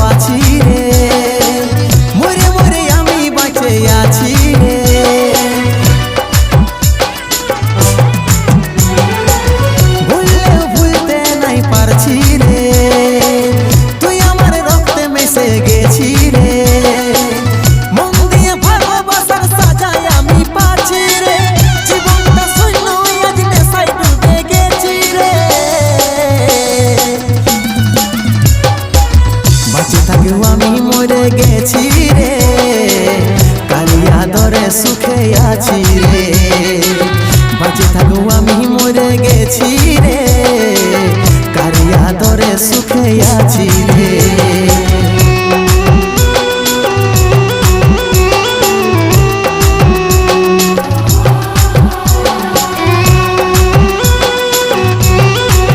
পাছি রে, মরে মরে আমি বাঁচে আছি রে। ভুললেও ভুলতে নাই পারছি রে, তুই আমার রক্তে মিশে গেছি রে। মন দিয়ে ভালোবাসার সাজায় আমি পাচ্ছি রে, জীবনটা শূন্য আজ নেশায় ডুবে গেছি রে। বাঁচে থাকেও আমি মরে গেছি রে, কালিয়া দরে সুখে আছি রে। বাঁচে থাকেও আমি মরে গেছি রে, কালিয়া দরে সুখে আছি রে।